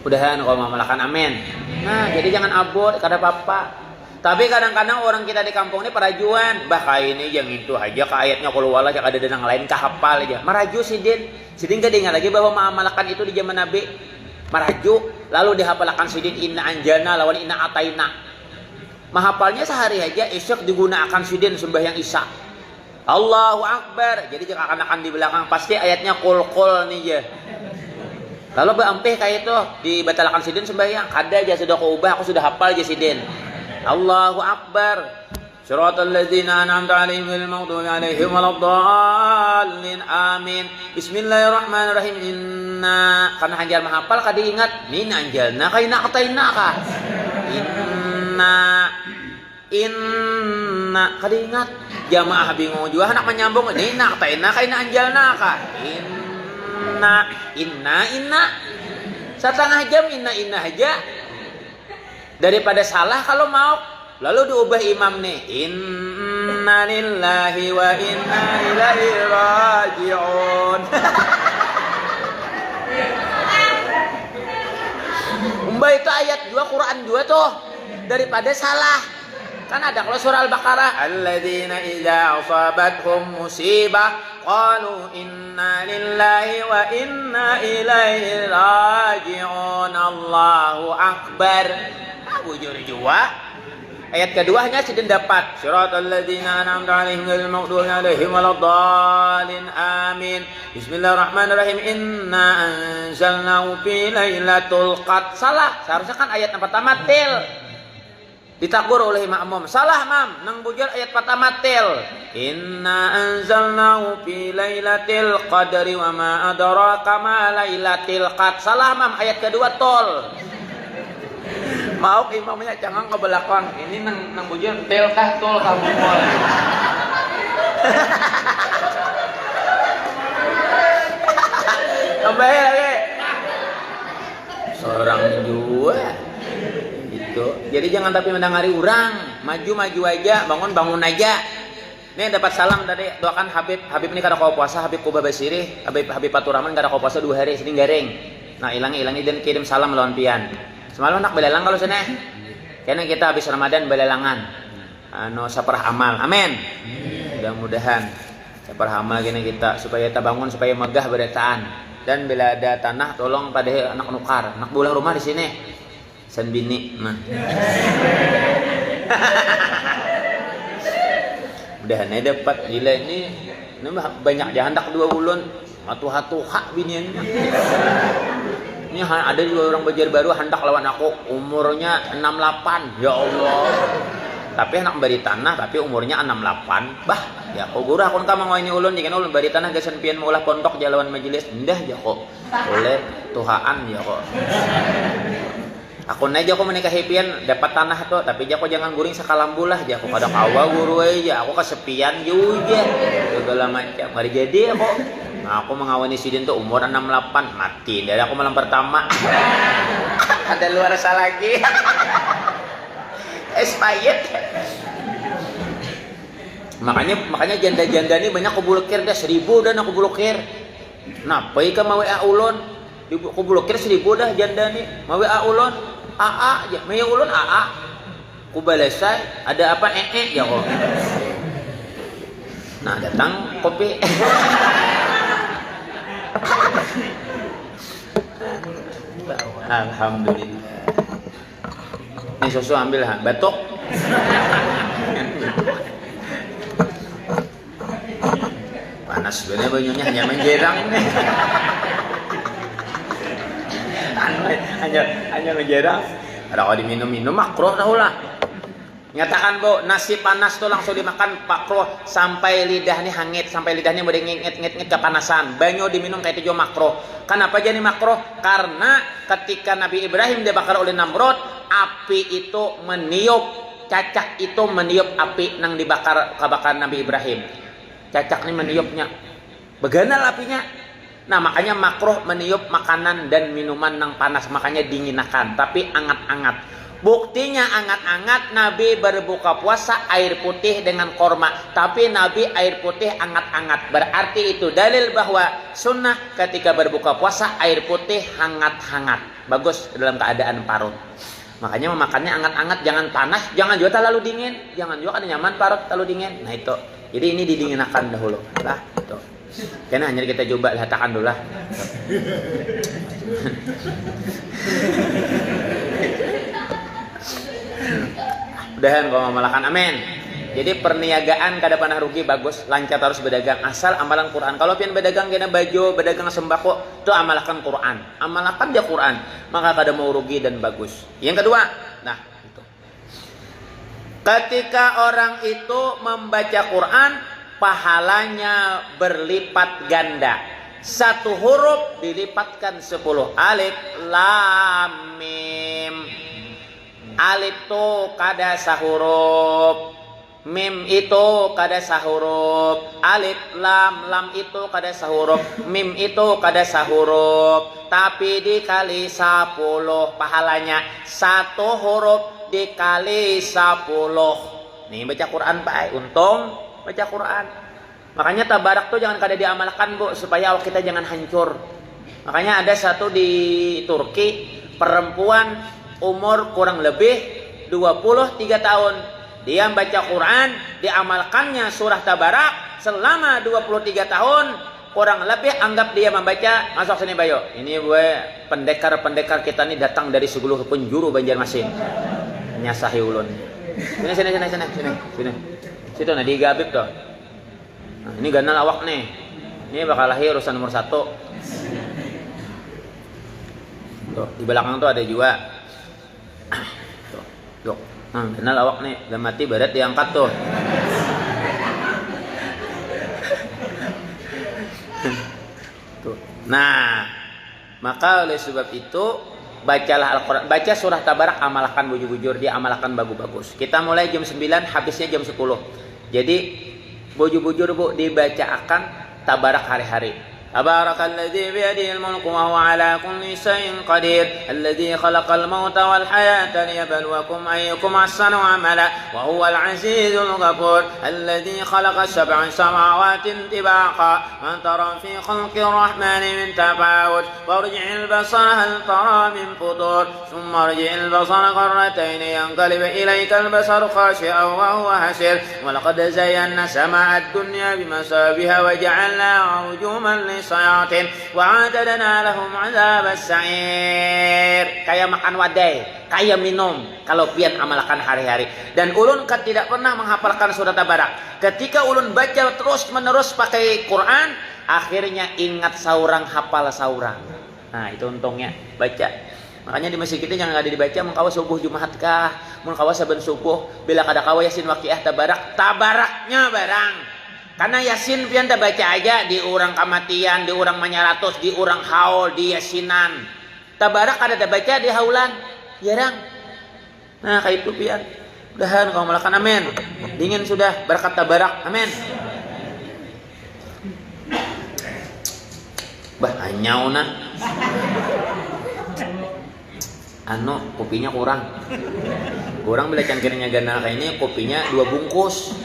Udahan kalau mau malakan amin. Nah, jadi jangan abot kada apa-apa. Tapi kadang-kadang orang kita di kampung ini parajuan. Bah ini yang itu aja ke ayatnya kalau wala aja ada denang lain kahapal aja. Maraju sidin. Sidin gak diingat lagi bahwa mengamalkan itu di zaman Nabi. Maraju, lalu dihafalkan sidin inna anjana lawan inna ataina. Mahapalnya sehari aja isyak digunakan sidin sembahyang isya. Allahu Akbar. Jadi jika akan di belakang pasti ayatnya kul nih ya. Lalu beampeh kayak itu dibatalkan sidin sembahyang. Kada aja sudah keubah, aku sudah hafal aja sidin. Allahu Akbar. Siratal ladzina an'amta 'alaihim ghairil maghdubi 'alaihim waladdallin. Amin. Bismillahirrahmanirrahim. Inna karena hanjar mahafal kada ingat min anjalna kaina ataina ka. Inna kada ingat jamaah bingung juga anak menyambung ini nak taina kaina anjalna ka. Inna setengah jam inna aja daripada salah kalau mau. Lalu diubah imam nih, inna lillahi wa inna ilaihi raji'un. Umbah itu ayat 2 Quran 2 tuh daripada salah. Kan ada kalau surah Al-Baqarah, alladzina idza asabathum musibah qalu inna lillahi wa inna ilaihi raji'un. Allahu akbar. Bujur jua. Ayat keduanya sidin dapat. Siratal ladzina an'amta 'alaihim ghairil maghdubi 'alaihim waladdallin. Amin. Bismillahirrahmanirrahim. Inna anzalnahu fi lailatul qadr. Salah. Seharusnya kan ayat yang pertama til. Ditakur oleh makmum. Salah mam. Nang bujur ayat pertama til. Inna anzalnahu fi lailatul qadri wa ma adraka ma lailatul qadr. Salah mam. Ayat kedua tol. Mau imamnya jangan ke belakang. Ini nang bujur til kah tol kamu mol. Kembali lagi. Seorang juga. Gitu. Jadi jangan tapi mendengari orang, maju aja, bangun aja. Nih dapat salam tadi, doakan Habib ini kada kau puasa, Habib Kuba Basiri, Habib Paturaman kada kau puasa 2 hari seding garing. Nah hilangi dan kirim salam lawan pian. Semalam nak belelang kalau sana. Karena kita habis Ramadan belelangan. Saparah amal. Amin. Mudah-mudahan saparah amal gini kita supaya kita bangun supaya megah beretaan. Dan bila ada tanah tolong pada anak nukar, anak bulah rumah di sini. San bini nah. Mudahan dapat gila ini banyak jahandak 2 bulan hatu-hatu hak biniannya. Ini ada juga orang Banjar Baru hendak lawan aku umurnya 68. Ya Allah. Tapi anak bari tanah tapi umurnya 68. Bah, ya kok guru akon ka mangoini ulun jika ulun bari tanah gasan pian maulah pondok jalawan majelis. Indah ya kok. Oleh tuhaan ya kok. Aku aja aku menikahi pian dapat tanah tuh, tapi aku jangan guring sakalambulah aja aku kada kawa guru aja, aku kesepian juga. Segala macam. Mari jadi aku. Nah, aku mengawani sidin tuh umur 68 mati. Dari aku malam pertama. Ada luar lagi. Expired. Makanya janda-janda ini banyak kubulukir dah 1000 dah nak kubulukir. Nah, pai ka mawa ulun. Kubulukir 1000 dah janda ni. Mawa ulun. AA aja. Mawa ulun AA. Kubalesai, ada apa ya kok. Nah, datang kopi. Alhamdulillah. Ini susu ambil ha, batuk. Panas sebenarnya banyunya hanya menjerang. hanya menjerang. Ada kalau diminum-minum makruh lah. Nyatakan bu, nasi panas tuh langsung dimakan makruh sampai lidahnya hangit, sampai lidahnya boleh ngit kepanasan. Banyu diminum kayak itu makruh. Kenapa jadi makruh? Karena ketika Nabi Ibrahim dibakar oleh Namrud, api itu meniup, cacak itu meniup api nang dibakar kebakaran Nabi Ibrahim. Cacak ini meniupnya, beganal apinya. Nah makanya makruh meniup makanan dan minuman nang panas, makanya dinginakan, tapi angat-angat. Buktinya angat-angat Nabi berbuka puasa air putih dengan korma, tapi Nabi air putih angat-angat. Berarti itu dalil bahwa sunnah ketika berbuka puasa air putih hangat-hangat. Bagus dalam keadaan parut. Makanya memakannya angat-angat, jangan panas, jangan juga terlalu dingin, jangan juga ada nyaman parut terlalu dingin. Nah itu. Jadi ini didinginakan dahulu. Lah itu. Karena hanya kita coba letakkan dulu lah. Mudahan kau memalakan, amin. Jadi perniagaan kada pernah rugi, bagus, lancar harus berdagang asal amalan Quran. Kalau pian berdagang kena baju, berdagang sembako, itu amalkan Quran. Amalkan dia Quran, maka kada mau rugi dan bagus. Yang kedua, nah itu. Ketika orang itu membaca Quran, pahalanya berlipat ganda. Satu huruf dilipatkan 10. Alif, lam, mim. Alif itu kada sahuruf, mim itu kada sahuruf, alif lam itu kada sahuruf, mim itu kada sahuruf, tapi dikali 10 pahalanya. Satu huruf dikali 10. Nih baca Quran Pak, untung baca Quran. Makanya tabarak tuh jangan kada diamalkan bu, supaya awak kita jangan hancur. Makanya ada satu di Turki, perempuan umur kurang lebih 23 tahun. Dia baca Quran, diamalkannya surah Tabarak selama 23 tahun. Kurang lebih anggap dia membaca, masuk sini Bayo. Ini gue pendekar-pendekar kita nih datang dari seluruh penjuru Banjarmasin. Nyasahi ulun. Sini. Situ nah di Gabib tuh. Nah, ini ganal awak nih. Ini bakal lahir urusan nomor 1. Tuh, di belakang tuh ada juga. Tuh, kenal awak nih, udah mati badat diangkat tuh. Tuh. Nah, maka oleh sebab itu bacalah Al-Quran, baca surah Tabarak, amalkan bujur-bujur, dia amalkan bagus-bagus. Kita mulai jam 9, habisnya jam 10. Jadi bujur-bujur bu dibaca akan Tabarak hari-hari. تبارك الذي بيده الملك وهو على كل شيء قدير الذي خلق الموت والحياة ليبلوكم أيكم أحسن عملا وهو العزيز الغفور الذي خلق 7 سماوات طباقا ما ترى في خلق الرحمن من تفاوت فارجع البصر هل ترى من فطور ثم ارجع البصر كرتين ينقلب إليك البصر خاشعا وهو حسير ولقد زينا السماء الدنيا بمصابيح وجعلناها رجوما sayatin wa adadana lahum azabas sa'ir. Kayak makan wadai, kayak minum kalau pian amalkan hari-hari. Dan ulun kan tidak pernah menghafalkan surah Tabarak. Ketika ulun baca terus menerus pakai Quran, akhirnya ingat saurang, hafal saurang. Nah itu untungnya baca. Makanya di masjid kita jangan ada dibaca mengkawa subuh Jumat kah, mengkawa saben subuh bila kada kawa Yasin Waqiah Tabaraknya barang. Karena Yasin pian tak baca aja di orang kematian, di orang manyaratos, di orang haul, di Yasinan. Tabarak ada tak baca di haulan, jarang. Nah kayak itu pian. Mudahan kau melakukan, amin. Dingin sudah berkat Tabarak, amin. Bah anyau nah. kopinya kurang. Kurang bila cangkirnya ganal kayak ini, kopinya 2 bungkus.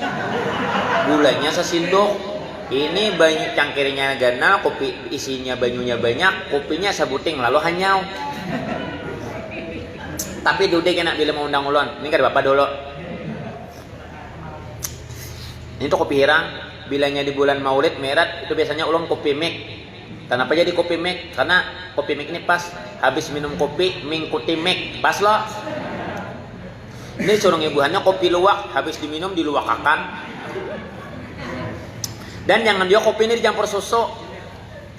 Gulanya sesendok. Ini banyak cangkirnya ganal, kopi isinya banyunya banyak, kopinya sebuting lalu hanyau. Tapi dude kena bila mau undang ulon. Ini kan Bapak dulu. Ini tuh kopi hirang. Bilanya di bulan Maulid Mi'raj itu biasanya ulun kopi mik. Kenapa jadi kopi mik? Karena kopi mik ini pas habis minum kopi mingkuti mik. Pas loh. Ini suruh ibuhannya kopi luwak, habis diminum diluwakakan. Dan jangan dia kopi ini dicampur susu.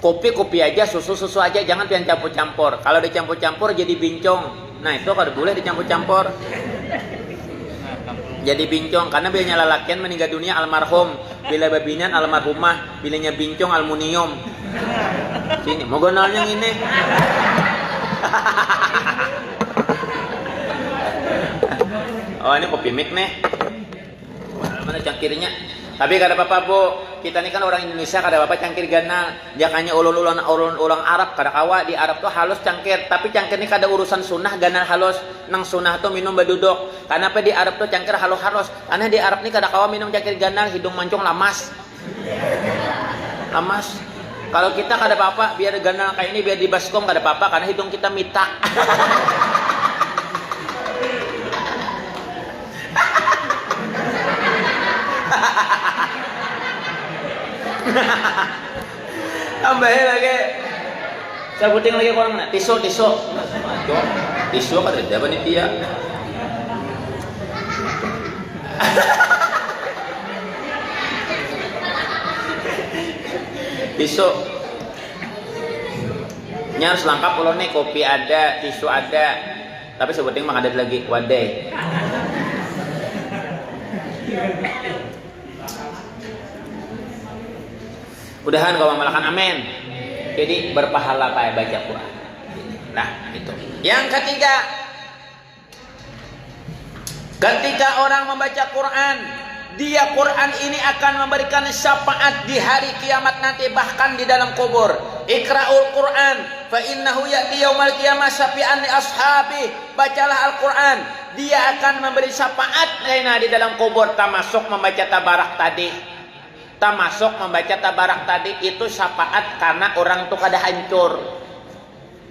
Kopi aja, susu aja, jangan pian campur-campur. Kalau dicampur-campur jadi bincong. Nah itu kalau boleh dicampur-campur. Jadi bincong, karena bilanya lalakian meninggal dunia almarhum, bila babinan almarhumah, bilanya bincong aluminium. Sini, mau gonalnya ini. Oh ini kopi mik nih. Mana cangkirnya? Tapi kada apa-apa Bu, kita ini kan orang Indonesia, kada apa-apa cangkir ganal. Jangannya ulang Arab, kada kawa di Arab tuh halus cangkir. Tapi cangkir ini kada urusan sunnah ganal halus. Nang sunnah tuh minum baduduk. Kenapa di Arab tuh cangkir halus. Karena di Arab ini kada kawa minum cangkir ganal, hidung mancung lamas. Lamas. Kalau kita kada apa-apa, biar ganal kayak ini biar di baskom kada apa-apa karena hidung kita mitak. Tambahin lagi. Sabuting lagi kurang nak tisu. Tisu kada ada panitia. Tisu. Nya harus lengkap ulun nih, kopi ada, tisu ada. Tapi sebuting mah ada lagi wadai. Mudahan kau memalakan, amin. Jadi berpahala Pak baca Quran. Nah itu. Yang ketiga, ketika orang membaca Quran, dia Quran ini akan memberikan syafaat di hari kiamat nanti, bahkan di dalam kubur. Iqra'ul Quran fa innahu ya'ti yaumal qiyamah syafi'an li ashabi. Bacalah Al-Quran, dia akan memberi syafaat di dalam kubur, termasuk membaca tabarak tadi. Termasuk membaca tabarak tadi itu syafaat karena orang tuh kada hancur.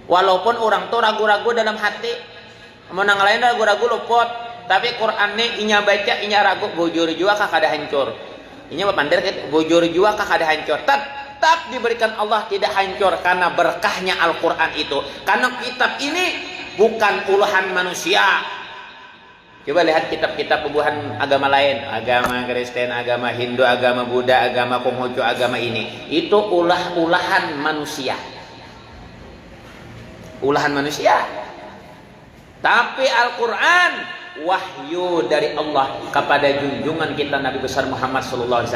Walaupun orang tuh ragu-ragu dalam hati, menang lain ragu-ragu luput, tapi Quran nih inya baca inya ragu, bujur jua kah kada hancur. Inya bepandir bujur jua kah kada hancur. Tetap diberikan Allah tidak hancur karena berkahnya Al-Quran itu. Karena kitab ini bukan uluhan manusia. Coba lihat kitab-kitab peguhan agama lain, agama Kristen, agama Hindu, agama Buddha, agama Konghucu, agama ini. Itu ulah-ulahan manusia. Ulahan manusia. Tapi Al-Quran wahyu dari Allah kepada junjungan kita Nabi besar Muhammad SAW.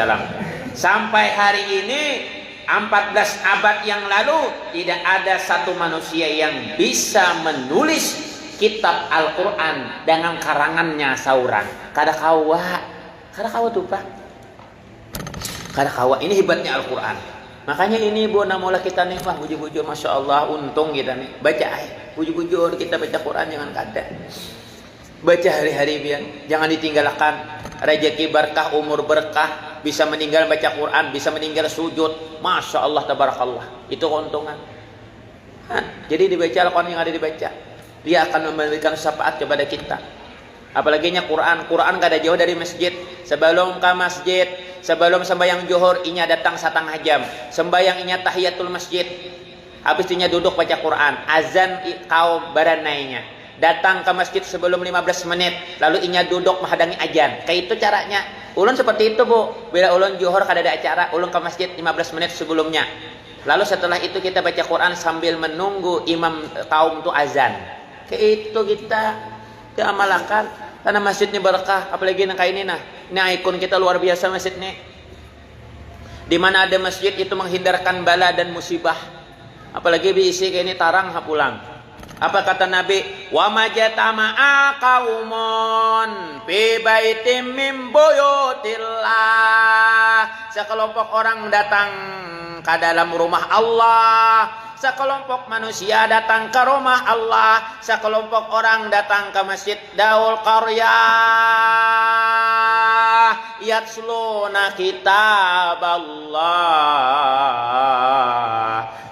Sampai hari ini 14 abad yang lalu tidak ada satu manusia yang bisa menulis kitab Al-Quran dengan karangannya sauran. Kada kawa tuh Pak. Kada kawa. Ini hebatnya Al-Quran. Makanya ini Bu, namulah kita nih Pak, bujur-bujur Masya Allah, untung kita nih. Baca bujur-bujur kita baca Quran, jangan kada. Baca hari-hari biar jangan ditinggalkan. Rezeki berkah, umur berkah, bisa meninggal baca Quran, bisa meninggal sujud. Masya Allah, tabarakallah. Itu keuntungan. Jadi dibaca Al-Quran yang ada dibaca. Dia akan memberikan syafaat kepada kita. Apalagi Quran gak ada jauh dari masjid. Sebelum ke masjid, sebelum sembahyang zuhur, inya datang 1/2 jam. Sembahyang inya tahiyatul masjid. Habis inya duduk baca Quran. Azan kau baranainya. Datang ke masjid sebelum 15 menit. Lalu inya duduk menghadangi azan. Kayak itu caranya. Ulun seperti itu Bu. Bila ulun zuhur kada ada acara, ulun ke masjid 15 menit sebelumnya. Lalu setelah itu kita baca Quran sambil menunggu imam kaum itu azan. Kayak itu kita amalkan karena masjidnya berkah, apalagi nang kayak ini nah. Ini ikon kita luar biasa masjid nih. Di mana ada masjid itu menghindarkan bala dan musibah. Apalagi diisi kayak ini tarang pulang. Apa kata Nabi? Wa majtama'a qaumun fi baitim min buyutillah. Sekelompok orang datang ke dalam rumah Allah sekelompok manusia datang ke rumah Allah, sekelompok orang datang ke masjid Daul Qaryah, yatsluna kitab Allah,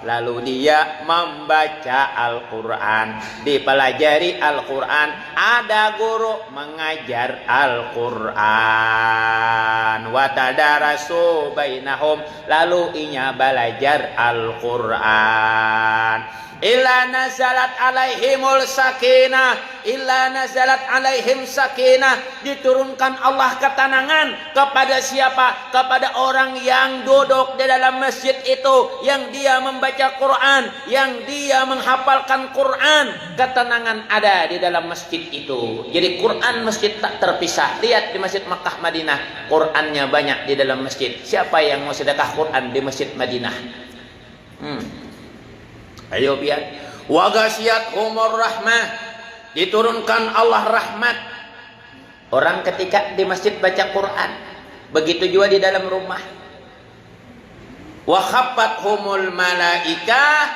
lalu dia membaca Al-Quran, dipelajari Al-Quran, ada guru mengajar Al-Quran, watadarasu bainahum, lalu inya belajar Al-Quran. Illa nazalat alaihimul sakinah, illa nazalat alaihim sakinah, diturunkan Allah ketenangan kepada siapa? Kepada orang yang duduk di dalam masjid itu, yang dia membaca Quran, yang dia menghafalkan Quran. Ketenangan ada di dalam masjid itu. Jadi Quran masjid tak terpisah. Lihat di Masjid Makkah Madinah, Qurannya banyak di dalam masjid. Siapa yang mau sedekah Quran di Masjid Madinah? Ayo biar wa ghasyiyathumur rahmah, diturunkan Allah rahmat. Orang ketika di masjid baca Quran, begitu juga di dalam rumah. Wa khaffathumul malaikah,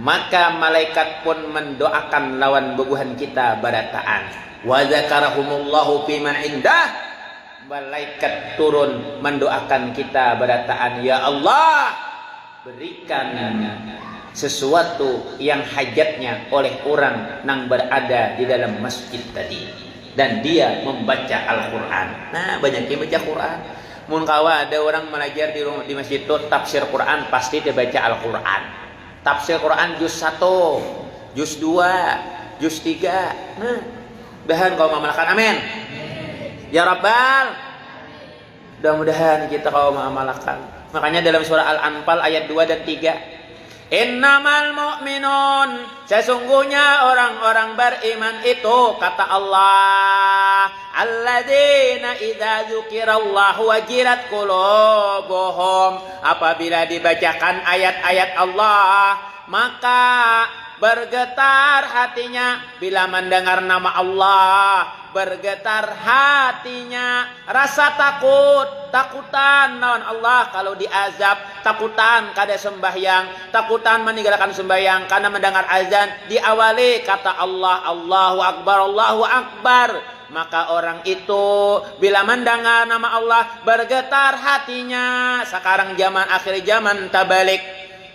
maka malaikat pun mendoakan lawan bubuhan kita barataan. Wa zakarahumullahu fiman indah, malaikat turun mendoakan kita barataan, ya Allah, berikan sesuatu yang hajatnya oleh orang yang berada di dalam masjid tadi, dan dia membaca Al-Quran. Nah, banyak yang baca Quran. Mun kawa ada orang belajar di masjid itu tafsir Quran, pasti dia baca Al-Quran. Tafsir Quran juz 1, juz 2, juz 3. Nah, mudah-mudahan kau mengamalkan, amin ya Rabbal. Mudah-mudahan kita kau mengamalkan. Makanya dalam surah Al-Anfal ayat 2 dan 3, innamal mu'minun, sesungguhnya orang-orang beriman itu, kata Allah, alladzina idza dzukirallahu wajilat qulubuhum, apabila dibacakan ayat-ayat Allah maka bergetar hatinya. Bila mendengar nama Allah, bergetar hatinya, rasa takutan naon Allah kalau diazab, takutan kada sembahyang, takutan meninggalkan sembahyang karena mendengar azan diawali kata Allah, Allahu Akbar, Allahu Akbar. Maka orang itu bila mendengar nama Allah bergetar hatinya. Sekarang zaman akhir zaman tabalik,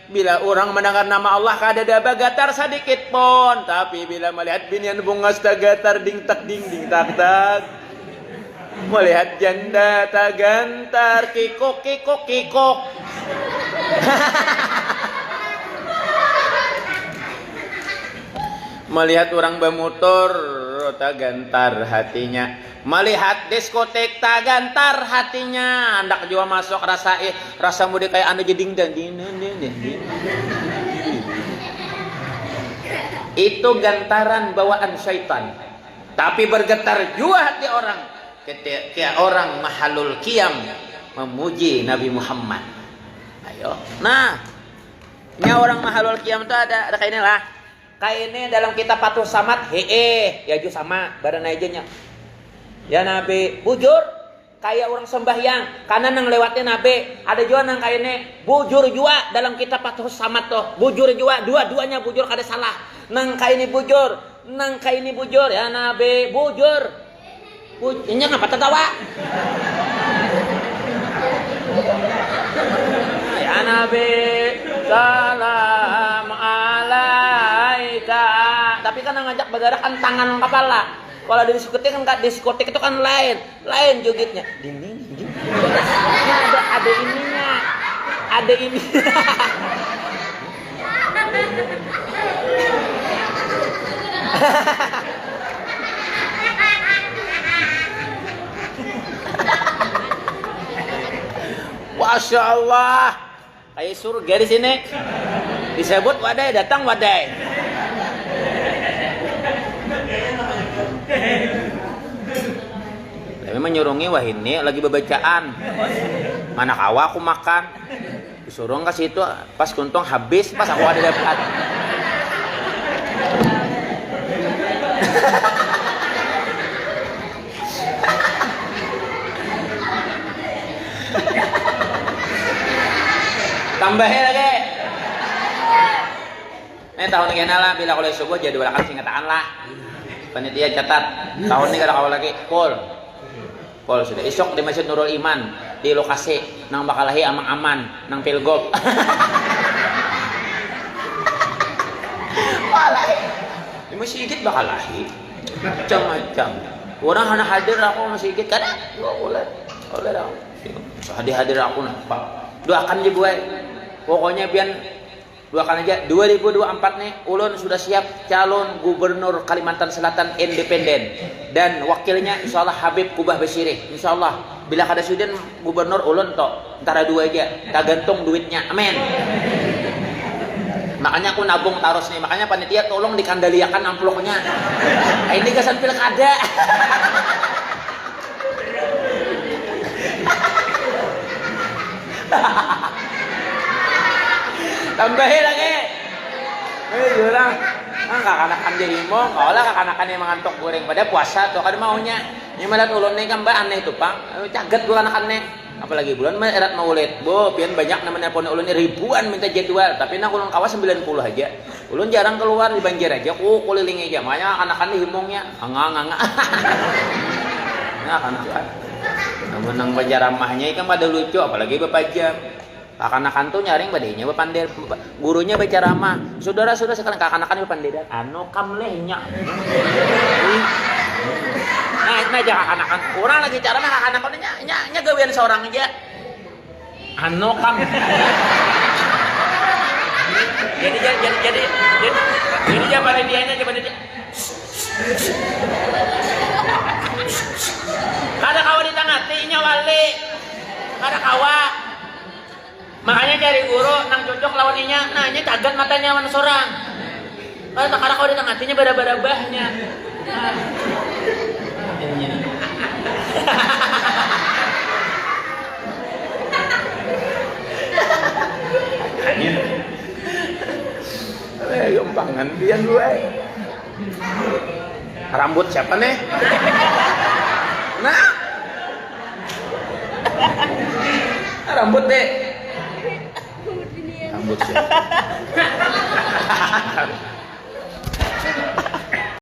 bila orang mendengar nama Allah kada ada bagatar sedikit pun, tapi bila melihat binian bunga tagatar ding tak ding ding tak tak, melihat janda tagantar kikok kikok kikok. Melihat orang bermotor tagantar hatinya, melihat diskotek tagantar hatinya. Hendak juga masuk rasa mudik kayak anda jeding dan itu gantaran bawaan syaitan. Tapi bergetar juga hati orang ketika orang mahalul qiyam memuji Nabi Muhammad. Ayo, nah, ini orang mahalul qiyam itu ada kainnya lah. Kainnya dalam kitab Fathus Samad, ya ju sama badan ajanya. Ya Nabi bujur kayak orang sembahyang karena nang lewatnya Nabi. Ada juga nang kainnya bujur juga dalam kitab Fathus Samad tuh. Bujur juga, dua-duanya bujur kada salah. Nang kainnya bujur, nang kainnya bujur ya Nabi bujur. Ini ngapa tertawa? Ya Nabi salam alaika. Tapi kan ngajak bergerakan tangan kepala. Kalau di diskotik itu kan lain jogetnya. Ding ding ding. Ada ininya. Ada ini. Masya Allah, kayak surga di sini. Disebut wadai, datang wadai. Tapi menyurungi wah ini lagi bebacaan. Mana kawa aku makan. Disuruh ke situ, pas kuntung habis, pas aku ada dapat. Tambahnya lagi. tahun kena lah bila kalau subuh jadwalkan singkataan lah. Panitia catat tahun ini kada kawal lagi pol sudah isok di Masjid Nurul Iman di lokasi nang bakalahi amang aman nang pilgub. Bakalahi di masjid bakalahi macam-macam orang hana hadir aku masjid kada nggak boleh aku hadir aku nampak doakan je buat pokoknya biar doakan aja 2024 nih ulun sudah siap calon gubernur Kalimantan Selatan independen dan wakilnya insyaallah Habib Kubah Basiri insyaallah bila kada sudin gubernur ulun tok antara dua aja tergantung duitnya amin. Makanya aku nabung taros nih makanya panitia tolong dikandaliakan amplopnya ini kesan pilkada. Tambahin lagi. Jurang. Kakanakan jadi mo, kaulah kakanakan yang mengantok goreng pada puasa tuh kada maunya. Yang malat ulun nih kan aneh tuh pang. Caget gua kanakannya. Apalagi bulan erat maulit. Bo, pian banyak namanya pon ulun ini ribuan minta jadwal, tapi nak ulun kawas 90 aja. Ulun jarang keluar di banjir aja. Keliling aja. Makanya kanakan himongnya anganga. Nah, kanakan. Namun nang bajaramahnya ikan pada lucu apalagi bepajam. Kakanakan tuh nyaring badainya bepandai gurunya berceramah saudara-saudara sekarang kakanakan bepandai anu kamlehnya nah jangan kakanakan orang lagi caranya kakanakan nya gawean seorang aja anu kam jadi jawaban dia kada kawa di tengah nya wali kada kawa. Makanya cari guru nang cocok lawan inya, nah nya kaget matanya wan sorang. Tak kada kau di tengahnya barabahnya. Gampangan pian gue. Rambut siapa nih? Nah. Rambut deh. Rambut siapa?